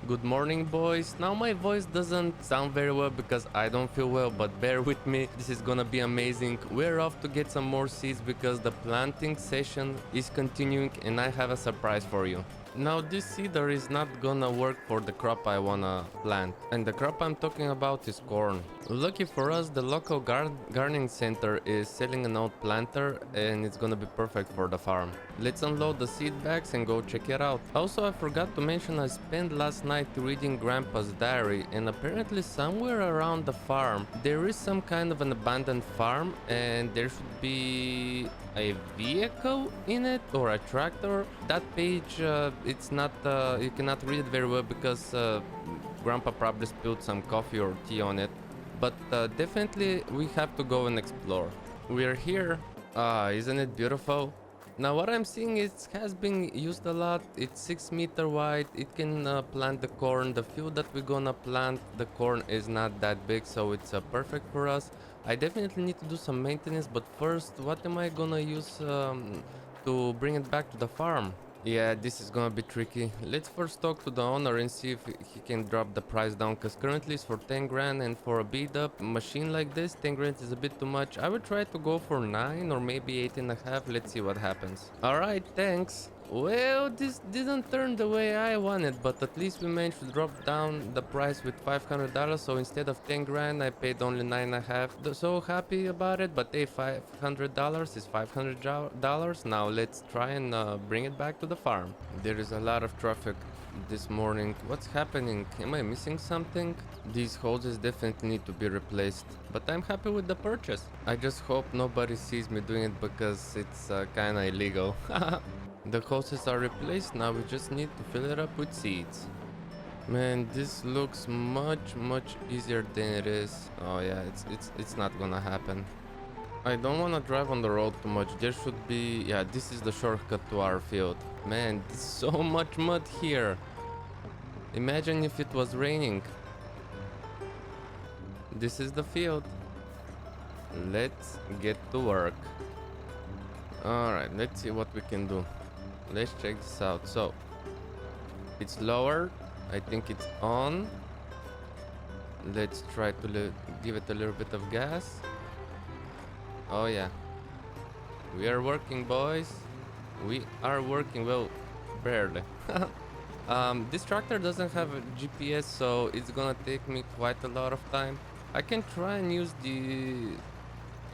Good morning, boys. Now my voice doesn't sound very well because I don't feel well, but bear with me. This is gonna be amazing. We're off to get some more seeds because the planting session is continuing and I have a surprise for you. Now this seeder is not gonna work for the crop I wanna plant, and the crop I'm talking about is corn. Lucky for us, the local gardening center is selling an old planter and it's gonna be perfect for the farm. Let's unload the seed bags and go check it out. Also, I forgot to mention I spent last night reading Grandpa's diary, and apparently somewhere around the farm there is some kind of an abandoned farm and there should be a vehicle in it or a tractor. That page, it's not, you cannot read it very well because Grandpa probably spilled some coffee or tea on it. But definitely we have to go and explore. We're here. Isn't it beautiful? Now what I'm seeing is has been used a lot. It's 6 meter wide. It can plant the corn. The field that we're gonna plant the corn is not that big, so it's perfect for us. I definitely need to do some maintenance, but first, what am I gonna use to bring it back to the farm? Yeah, this is gonna be tricky. Let's first talk to the owner and see if he can drop the price down, because currently it's for 10 grand, and for a beat up machine like this, 10 grand is a bit too much. I would try to go for 9 or maybe 8.5. Let's see what happens. Alright, thanks. Well, this didn't turn the way I wanted, but at least we managed to drop down the price with $500. So instead of 10 grand, I paid only 9.5. So happy about it, but hey, $500 is $500. Now let's try and bring it back to the farm. There is a lot of traffic this morning. What's happening? Am I missing something? These hoses definitely need to be replaced, but I'm happy with the purchase. I just hope nobody sees me doing it because it's kinda illegal. The hoses are replaced, now we just need to fill it up with seeds. Man, this looks much easier than it is. Oh yeah, it's not gonna happen. I don't wanna drive on the road too much. There should be, yeah, this is the shortcut to our field. Man, there's so much mud here. Imagine if it was raining. This is the field. Let's get to work. Alright, let's see what we can do. Let's check this out. So it's lower. I think it's on. Let's try to give it a little bit of gas. Oh yeah, we are working, boys. We are working. Well, barely. This tractor doesn't have a GPS, so it's gonna take me quite a lot of time. I can try and use the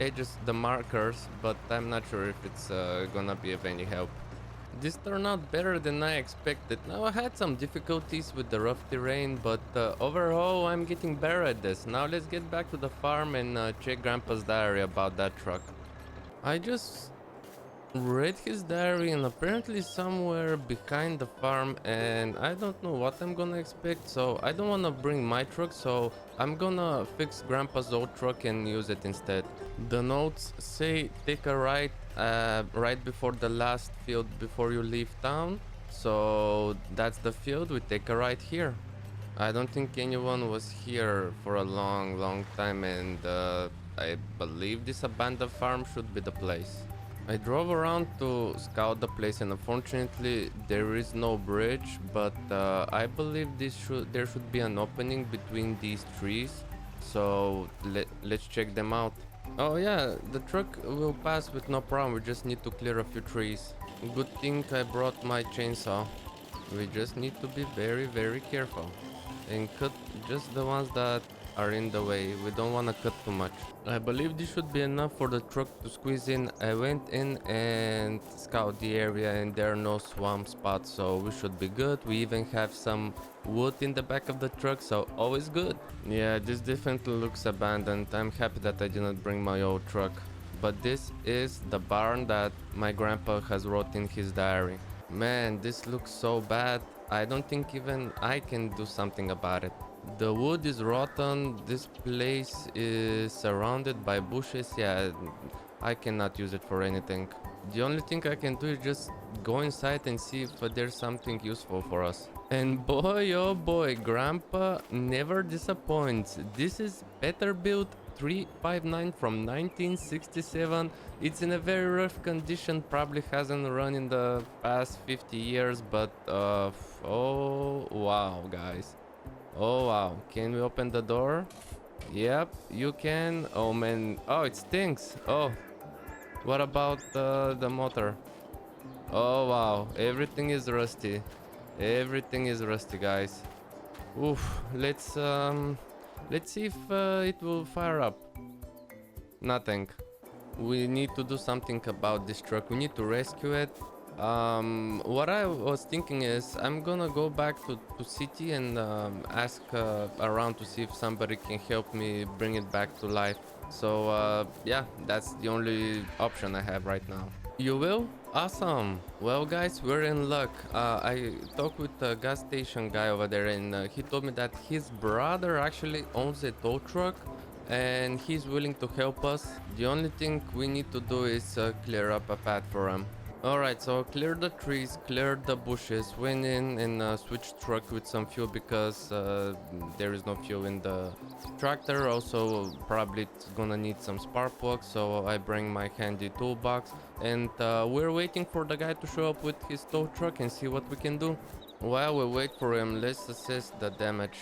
edges, the markers, but I'm not sure if it's gonna be of any help. This turned out better than I expected. Now I had some difficulties with the rough terrain, but overall I'm getting better at this. Now let's get back to the farm and check Grandpa's diary about that truck. I just read his diary, and apparently somewhere behind the farm, and I don't know what I'm gonna expect, so I don't wanna bring my truck, so I'm gonna fix Grandpa's old truck and use it instead. The notes say take a right right before the last field before you leave town, so that's the field. We take a right here. I don't think anyone was here for a long time, and I believe this abandoned farm should be the place. I drove around to scout the place, and unfortunately there is no bridge, but I believe there should be an opening between these trees, so let's check them out. Oh yeah, the truck will pass with no problem. We just need to clear a few trees. Good thing I brought my chainsaw. We just need to be very careful and cut just the ones that are in the way. We don't want to cut too much. I believe this should be enough for the truck to squeeze in. I went in and scouted the area, and there are no swamp spots, so we should be good. We even have some wood in the back of the truck, so always good. Yeah, this definitely looks abandoned. I'm happy that I didn't bring my old truck. But this is the barn that my grandpa has wrote in his diary. Man, this looks so bad. I don't think even I can do something about it. The wood is rotten. This place is surrounded by bushes. Yeah, I cannot use it for anything. The only thing I can do is just go inside and see if there's something useful for us. And boy, oh boy, Grandpa never disappoints. This is Peterbilt 359 from 1967. It's in a very rough condition, probably hasn't run in the past 50 years, but oh wow. wow, guys. Oh wow, can we open the door? Yep, you can. Oh man, oh, it stinks. Oh, what about the motor? Oh wow, everything is rusty. Everything is rusty, guys. Oof, let's see if it will fire up. Nothing. We need to do something about this truck. We need to rescue it. What I was thinking is I'm gonna go back to city and ask around to see if somebody can help me bring it back to life. So yeah, that's the only option I have right now. You will? Awesome. Well, guys, we're in luck. I talked with the gas station guy over there, and he told me that his brother actually owns a tow truck and he's willing to help us. The only thing we need to do is clear up a path for him. Alright, so clear the trees, clear the bushes, went in and switched truck with some fuel because there is no fuel in the tractor. Also, probably it's gonna need some spark plugs, so I bring my handy toolbox. And we're waiting for the guy to show up with his tow truck and see what we can do. While we wait for him, let's assess the damage.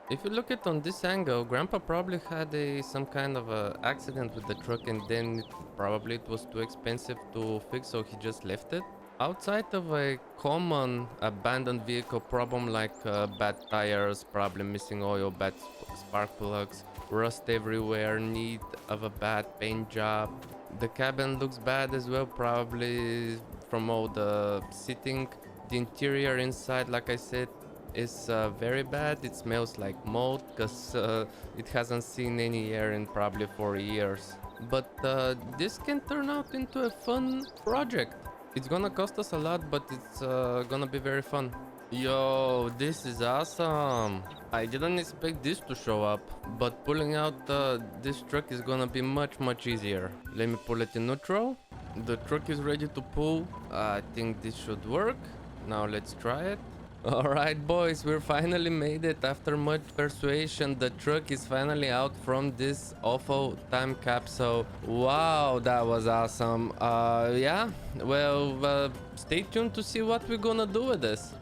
If you look at on this angle, Grandpa probably had some kind of a accident with the truck, and then probably it was too expensive to fix, so he just left it. Outside of a common abandoned vehicle problem like bad tires, probably missing oil, bad spark plugs, rust everywhere, need of a bad paint job. The cabin looks bad as well, probably from all the sitting. The interior inside, like I said, is very bad. It smells like mold because it hasn't seen any air in probably 4 years. But this can turn out into a fun project. It's gonna cost us a lot, but it's gonna be very fun. Yo, this is awesome. I didn't expect this to show up, but pulling out this truck is gonna be much easier. Let me pull it in neutral. The truck is ready to pull. I think this should work. Now let's try it. Alright boys, we finally made it. After much persuasion, the truck is finally out from this awful time capsule. Wow, that was awesome. Yeah, well, stay tuned to see what we're gonna do with this.